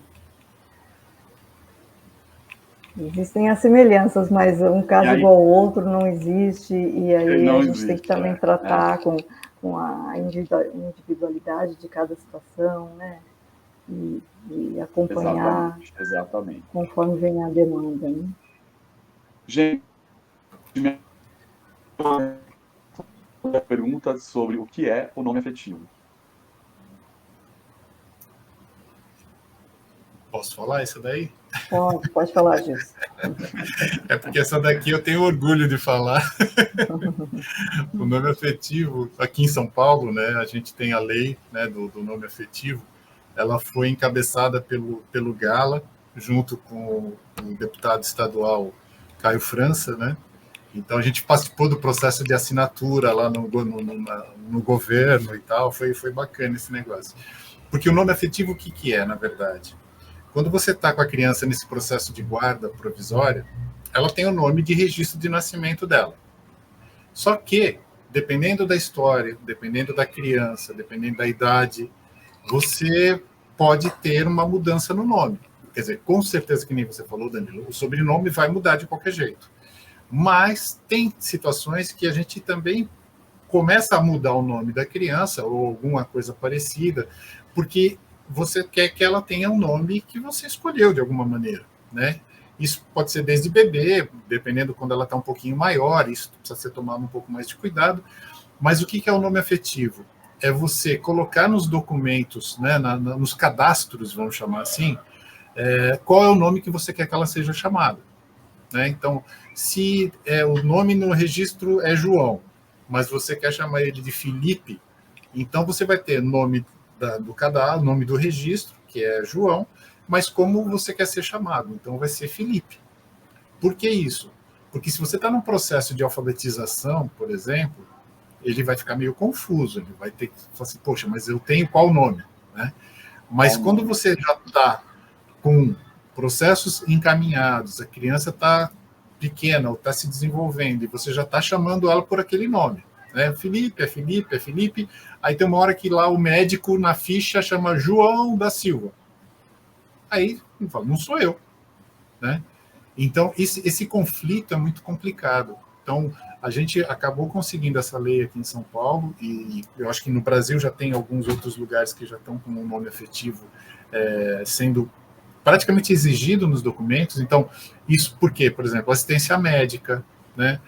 Existem as semelhanças, mas um caso igual ao outro não existe, e aí Não a gente tem que existe, também tratar com a individualidade de cada situação, né? E acompanhar Exatamente. conforme vem a demanda, né? Gente, minha pergunta sobre o que é o nome afetivo. Posso falar isso daí? Pode falar, Gilson. É porque essa daqui eu tenho orgulho de falar. O nome afetivo, aqui em São Paulo, né, a gente tem a lei, né, do nome afetivo. Ela foi encabeçada pelo Gala, junto com o deputado estadual Caio França, né? Então a gente participou do processo de assinatura lá no governo e tal, foi bacana esse negócio. Porque o nome afetivo, o que é, na verdade? Quando você está com a criança nesse processo de guarda provisória, ela tem o nome de registro de nascimento dela. Só que, dependendo da história, dependendo da criança, dependendo da idade, você pode ter uma mudança no nome. Quer dizer, com certeza, que nem você falou, Danilo, o sobrenome vai mudar de qualquer jeito. Mas tem situações que a gente também começa a mudar o nome da criança ou alguma coisa parecida, porque você quer que ela tenha um nome que você escolheu de alguma maneira, né? Isso pode ser desde bebê, dependendo quando ela está um pouquinho maior, isso precisa ser tomado um pouco mais de cuidado. Mas o que é o nome afetivo? É você colocar nos documentos, né, nos cadastros, vamos chamar assim, qual é o nome que você quer que ela seja chamada. Né? Então, se o nome no registro é João, mas você quer chamar ele de Felipe, então você vai ter nome do cadastro, nome do registro, que é João, mas como você quer ser chamado, então vai ser Felipe. Por que isso? Porque se você está num processo de alfabetização, por exemplo, ele vai ficar meio confuso, ele vai ter que falar assim, poxa, mas eu tenho qual nome? Né? Mas quando você já está com processos encaminhados, a criança está pequena ou está se desenvolvendo e você já está chamando ela por aquele nome. Né? Felipe, é Felipe, é Felipe. Aí tem uma hora que lá o médico na ficha chama João da Silva. Aí ele fala, não sou eu. Né? Então, esse conflito é muito complicado. Então, a gente acabou conseguindo essa lei aqui em São Paulo, e eu acho que no Brasil já tem alguns outros lugares que já estão com um nome afetivo sendo praticamente exigido nos documentos. Então, isso por quê? Por exemplo, assistência médica, né?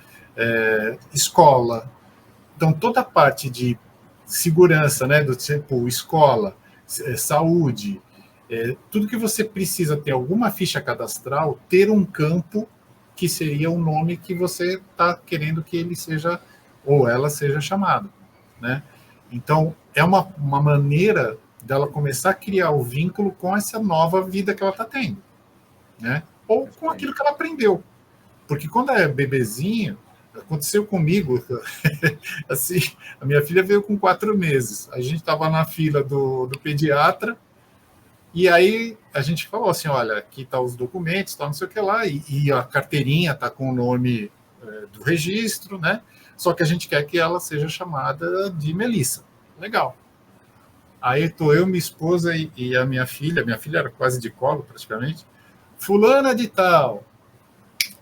Escola. Então, toda a parte de segurança, né? Do tipo escola, saúde, tudo que você precisa ter alguma ficha cadastral, ter um campo que seria o nome que você está querendo que ele seja, ou ela seja chamado, né? Então, é uma maneira dela começar a criar o vínculo com essa nova vida que ela está tendo, né? Ou com aquilo que ela aprendeu. Porque quando é bebezinho, aconteceu comigo, assim, a minha filha veio com 4 meses, a gente estava na fila do pediatra, e aí a gente falou assim, olha, aqui tá os documentos, tá não sei o que lá, e a carteirinha tá com o nome do registro, né? Só que a gente quer que ela seja chamada de Melissa. Legal. Aí estou eu, minha esposa e a minha filha era quase de colo praticamente, fulana de tal,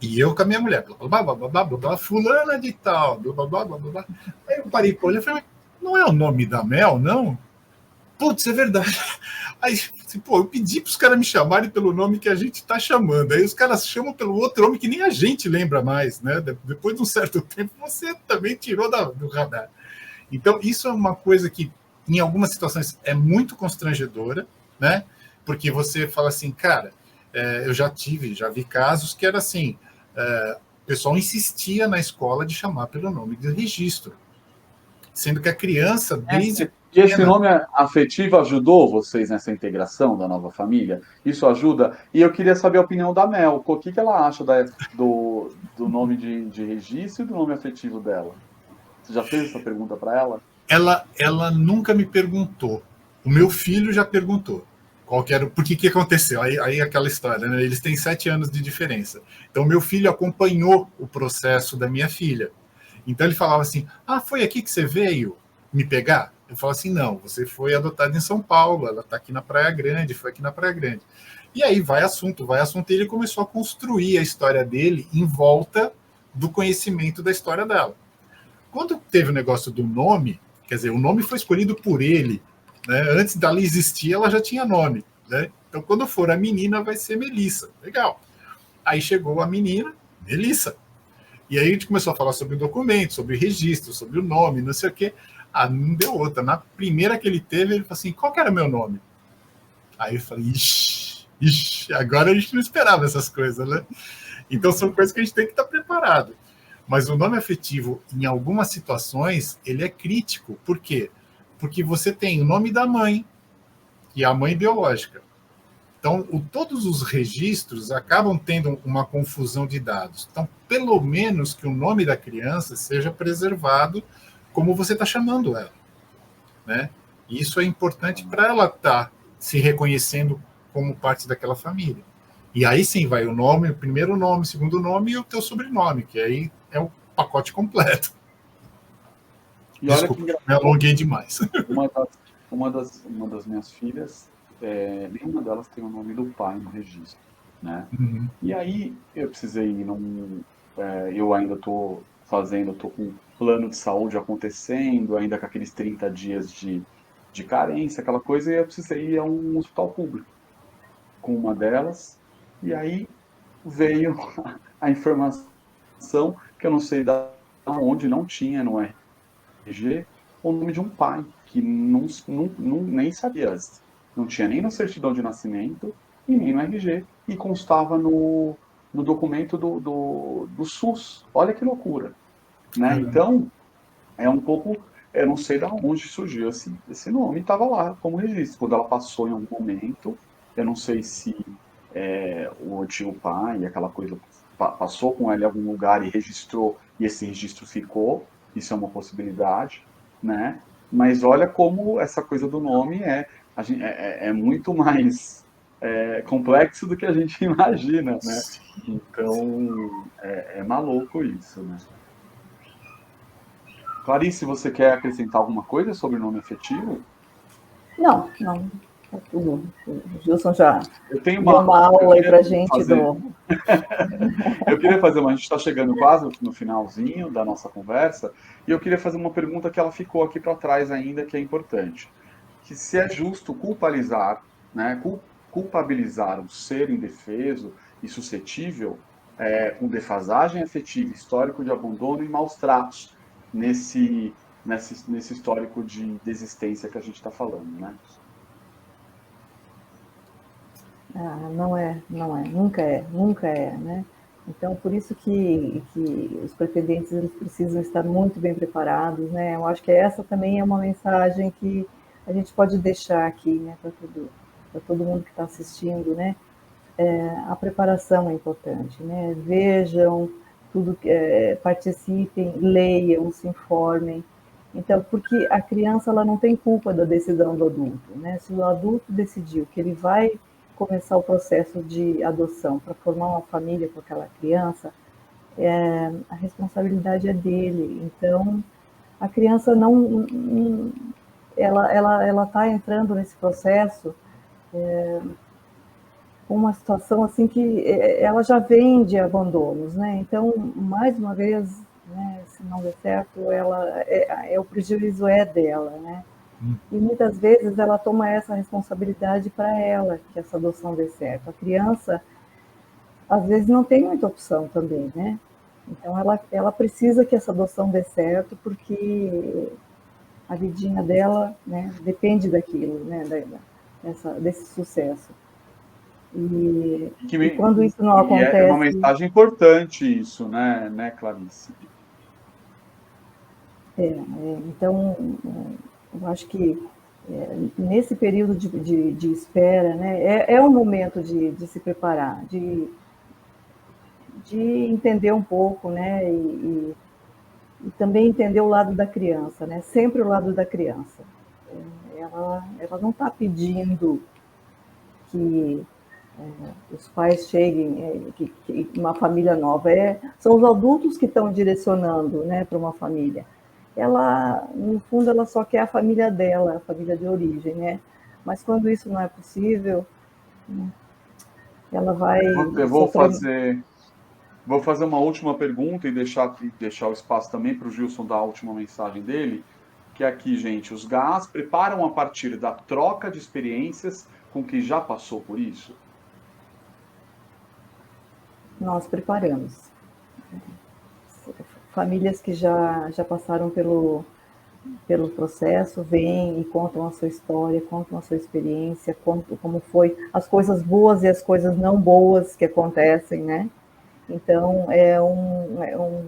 e eu com a minha mulher, blá, blá, blá, blá, blá, blá, fulana de tal, blá, blá, blá, blá, blá. Aí eu parei para olhar e falei, não é o nome da Mel, não? Putz, é verdade. Aí, assim, pô, eu pedi para os caras me chamarem pelo nome que a gente está chamando. Aí os caras chamam pelo outro nome que nem a gente lembra mais, né? Depois de um certo tempo, você também tirou do radar. Então, isso é uma coisa que, em algumas situações, é muito constrangedora, né? Porque você fala assim, cara, eu já vi casos que era assim, o pessoal insistia na escola de chamar pelo nome de registro, sendo que a criança, desde e esse nome afetivo ajudou vocês nessa integração da nova família? Isso ajuda? E eu queria saber a opinião da Mel. O que ela acha do nome de registro e do nome afetivo dela? Você já fez essa pergunta para ela? Ela nunca me perguntou. O meu filho já perguntou. Por que aconteceu? Aí aquela história, né? Eles têm 7 anos de diferença. Então, meu filho acompanhou o processo da minha filha. Então, ele falava assim, foi aqui que você veio me pegar? Eu falava assim, não, você foi adotada em São Paulo, ela está aqui na Praia Grande, foi aqui na Praia Grande. E aí vai assunto, e ele começou a construir a história dele em volta do conhecimento da história dela. Quando teve o negócio do nome, quer dizer, o nome foi escolhido por ele, né? Antes dela existir, ela já tinha nome, né? Então, quando for a menina, vai ser Melissa. Legal. Aí chegou a menina, Melissa. E aí a gente começou a falar sobre o documento, sobre o registro, sobre o nome, não sei o quê. Não deu outra. Na primeira que ele teve, ele falou assim, qual que era meu nome? Aí eu falei, ixi, agora a gente não esperava essas coisas, né? Então são coisas que a gente tem que estar preparado. Mas o nome afetivo, em algumas situações, ele é crítico. Por quê? Porque você tem o nome da mãe, que é a mãe biológica. Então, todos os registros acabam tendo uma confusão de dados. Então, pelo menos que o nome da criança seja preservado como você está chamando ela, né? E isso é importante para ela estar se reconhecendo como parte daquela família. E aí sim vai o nome, o primeiro nome, o segundo nome e o teu sobrenome, que aí é o pacote completo. E Desculpa, olha que me alonguei demais. Uma das minhas filhas, nenhuma delas tem o nome do pai no registro, né? Uhum. E aí eu precisei ir eu ainda estou com um plano de saúde acontecendo, ainda com aqueles 30 dias de carência, aquela coisa, e eu precisei ir a um hospital público com uma delas, e aí veio a informação que eu não sei da onde, não tinha no RG, o nome de um pai, que nem sabia antes. Não tinha nem na certidão de nascimento e nem no RG, e constava no documento do SUS. Olha que loucura, né? Então, é um pouco, eu não sei de onde surgiu esse nome, estava lá como registro. Quando ela passou em algum momento, eu não sei se o tio pai, aquela coisa, passou com ela em algum lugar e registrou, e esse registro ficou, isso é uma possibilidade, né? Mas olha como essa coisa do nome é muito mais complexo do que a gente imagina, né? Então, é maluco isso, né? Clarice, você quer acrescentar alguma coisa sobre o nome afetivo? Não. Tá tudo. O Gilson já Eu tenho deu uma aula aí para a gente fazer, do. eu queria fazer a gente está chegando quase no finalzinho da nossa conversa, e eu queria fazer uma pergunta que ela ficou aqui para trás ainda, que é importante. Que se é justo culpabilizar, né, culpabilizar um ser indefeso e suscetível com defasagem afetiva, histórico de abandono e maus tratos nesse histórico de desistência que a gente está falando, né? Nunca é, né? Então, por isso que os pretendentes eles precisam estar muito bem preparados, né? Eu acho que essa também é uma mensagem que a gente pode deixar aqui, né, para todo mundo que está assistindo, né? A preparação é importante, né? Vejam tudo, participem, leiam, se informem. Então, porque a criança ela não tem culpa da decisão do adulto, né? Se o adulto decidiu que ele vai começar o processo de adoção para formar uma família com aquela criança, a responsabilidade é dele. Então, a criança ela está entrando nesse processo com uma situação assim que ela já vem de abandonos, né? Então, mais uma vez, né, se não der certo, o prejuízo é dela, né? E muitas vezes ela toma essa responsabilidade para ela, que essa adoção dê certo. A criança, às vezes, não tem muita opção também, né? Então, ela precisa que essa adoção dê certo, porque a vidinha dela, né, depende daquilo, né, desse sucesso. E quando isso não acontece... É uma mensagem importante isso, né, Clarice? Então, eu acho que nesse período de espera, né, é um momento de se preparar, de entender um pouco, né, e também entender o lado da criança, né? Sempre o lado da criança. Ela não está pedindo que os pais cheguem, que uma família nova. São os adultos que estão direcionando, né, para uma família. Ela, no fundo, ela só quer a família dela, a família de origem, né? Mas quando isso não é possível, ela vai Eu sofrer. vou fazer uma última pergunta e deixar o espaço também para o Gilson dar a última mensagem dele, que é aqui, gente, os GAs preparam a partir da troca de experiências com quem já passou por isso? Nós preparamos. Famílias que já passaram pelo processo, vêm e contam a sua história, contam a sua experiência, contam como foi, as coisas boas e as coisas não boas que acontecem, né? Então, é um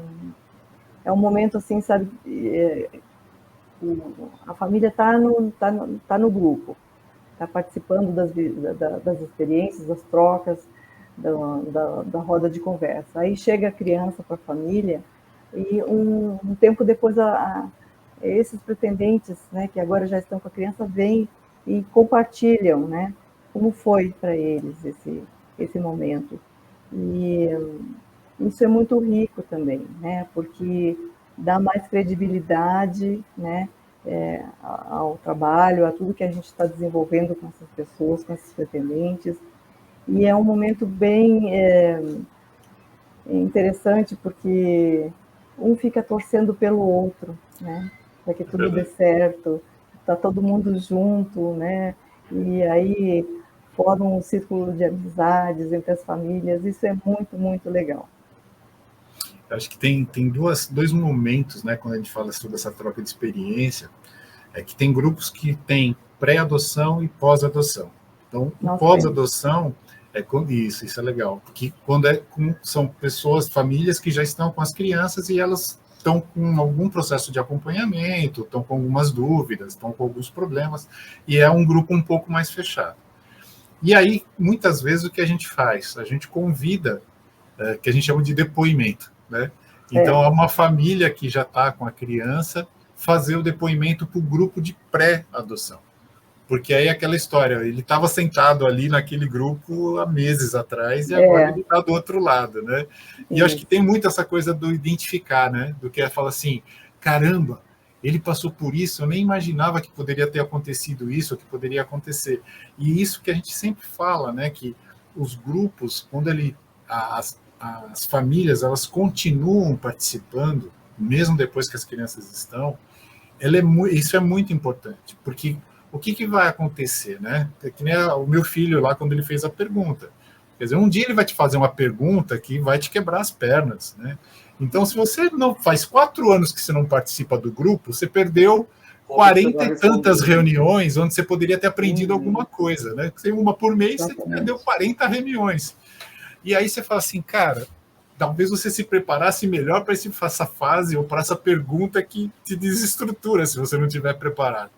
momento assim, sabe? A família tá no grupo, está participando das experiências, das trocas, da roda de conversa. Aí chega a criança para a família e um tempo depois esses pretendentes, né, que agora já estão com a criança, vêm e compartilham, né, como foi para eles esse momento. E isso é muito rico também, né, porque dá mais credibilidade, né, ao trabalho, a tudo que a gente está desenvolvendo com essas pessoas, com esses pretendentes. E é um momento bem interessante, porque um fica torcendo pelo outro, né? Para que tudo dê certo, está todo mundo junto, né? E aí forma um círculo de amizades entre as famílias, isso é muito, muito legal. Acho que tem dois momentos, né, quando a gente fala sobre essa troca de experiência, é que tem grupos que têm pré-adoção e pós-adoção. Então, o pós-adoção é quando isso é legal, porque quando são pessoas, famílias que já estão com as crianças e elas estão com algum processo de acompanhamento, estão com algumas dúvidas, estão com alguns problemas, e é um grupo um pouco mais fechado. E aí, muitas vezes, o que a gente faz? A gente convida, que a gente chama de depoimento, né? Então, é uma família que já está com a criança fazer o depoimento para o grupo de pré-adoção. Porque aí aquela história, ele estava sentado ali naquele grupo há meses atrás e agora ele está do outro lado, né? E acho que tem muito essa coisa do identificar, né? Do que é falar assim, caramba, ele passou por isso, eu nem imaginava que poderia ter acontecido isso, ou que poderia acontecer. E isso que a gente sempre fala, né? Que os grupos, quando as famílias, elas continuam participando, mesmo depois que as crianças estão, isso é muito importante, porque o que vai acontecer, né? É que nem o meu filho lá, quando ele fez a pergunta. Quer dizer, um dia ele vai te fazer uma pergunta que vai te quebrar as pernas, né? Então, se você não faz 4 anos que você não participa do grupo, você perdeu 40 e tantas reuniões onde você poderia ter aprendido alguma coisa, né? Tem uma por mês, você perdeu 40 reuniões. E aí você fala assim, cara, talvez você se preparasse melhor para essa fase ou para essa pergunta que te desestrutura se você não estiver preparado.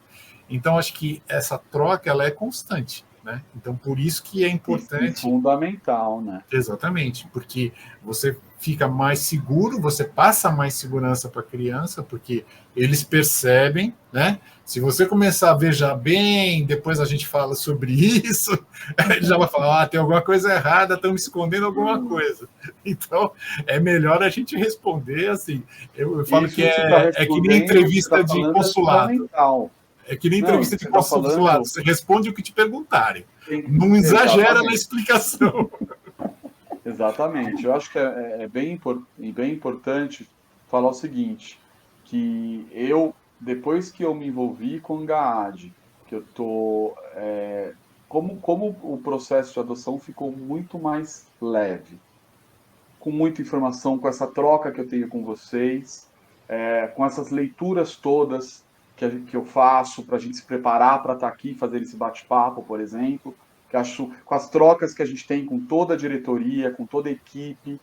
Então, acho que essa troca ela é constante, né? Então, por isso que é importante. E fundamental, né? Exatamente, porque você fica mais seguro, você passa mais segurança para a criança, porque eles percebem, né? Se você começar a ver já bem, depois a gente fala sobre isso, ele já vai falar, tem alguma coisa errada, estão me escondendo alguma coisa. Então, é melhor a gente responder assim. Eu falo que é que nem entrevista de consulado. É que nem entrevista de consulado. Você responde o que te perguntarem. Não exagera na explicação. Exatamente. Eu acho que é bem importante falar o seguinte, que depois que eu me envolvi com o GAAD, que eu tô, como o processo de adoção ficou muito mais leve, com muita informação, com essa troca que eu tenho com vocês, com essas leituras todas que eu faço para a gente se preparar para estar aqui e fazer esse bate-papo, por exemplo, que acho com as trocas que a gente tem com toda a diretoria, com toda a equipe,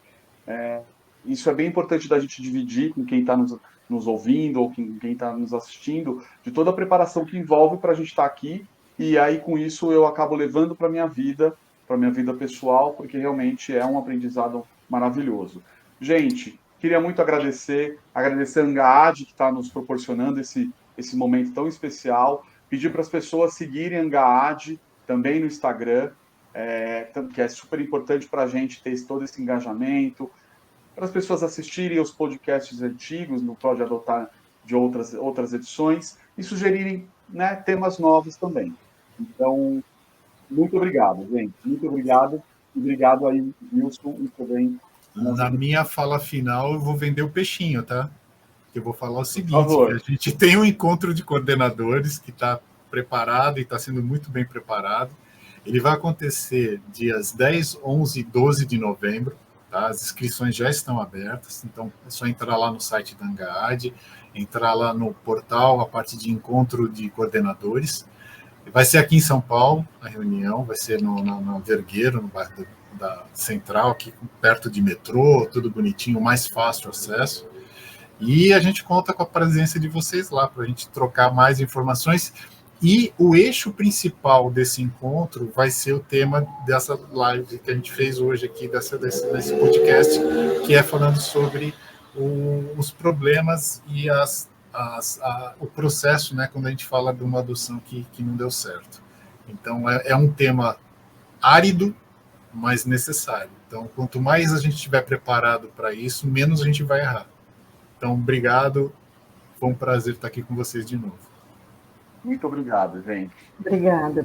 isso é bem importante da gente dividir com quem está nos ouvindo ou com quem está nos assistindo, de toda a preparação que envolve para a gente estar aqui, e aí com isso eu acabo levando para minha vida pessoal, porque realmente é um aprendizado maravilhoso. Gente, queria muito agradecer a Angaad, que está nos proporcionando esse momento tão especial, pedir para as pessoas seguirem a Angaad também no Instagram, que é super importante para a gente ter todo esse engajamento, para as pessoas assistirem os podcasts antigos, no Pode Adotar de outras edições, e sugerirem, né, temas novos também. Então, muito obrigado, gente. Muito obrigado. Obrigado aí, Wilson, e também. Na minha fala final, eu vou vender o peixinho, tá? Eu vou falar o seguinte, que a gente tem um encontro de coordenadores que está preparado e está sendo muito bem preparado. Ele vai acontecer dias 10, 11 e 12 de novembro. Tá? As inscrições já estão abertas, então é só entrar lá no site da Angaad, entrar lá no portal, a parte de encontro de coordenadores. Vai ser aqui em São Paulo, a reunião, vai ser no Vergueiro, no bairro da Central, aqui perto de metrô, tudo bonitinho, mais fácil acesso. E a gente conta com a presença de vocês lá, para a gente trocar mais informações. E o eixo principal desse encontro vai ser o tema dessa live que a gente fez hoje aqui, desse podcast, que é falando sobre os problemas e o processo, né, quando a gente fala de uma adoção que não deu certo. Então, é um tema árido, mas necessário. Então, quanto mais a gente estiver preparado para isso, menos a gente vai errar. Então, obrigado. Foi um prazer estar aqui com vocês de novo. Muito obrigado, gente. Obrigada.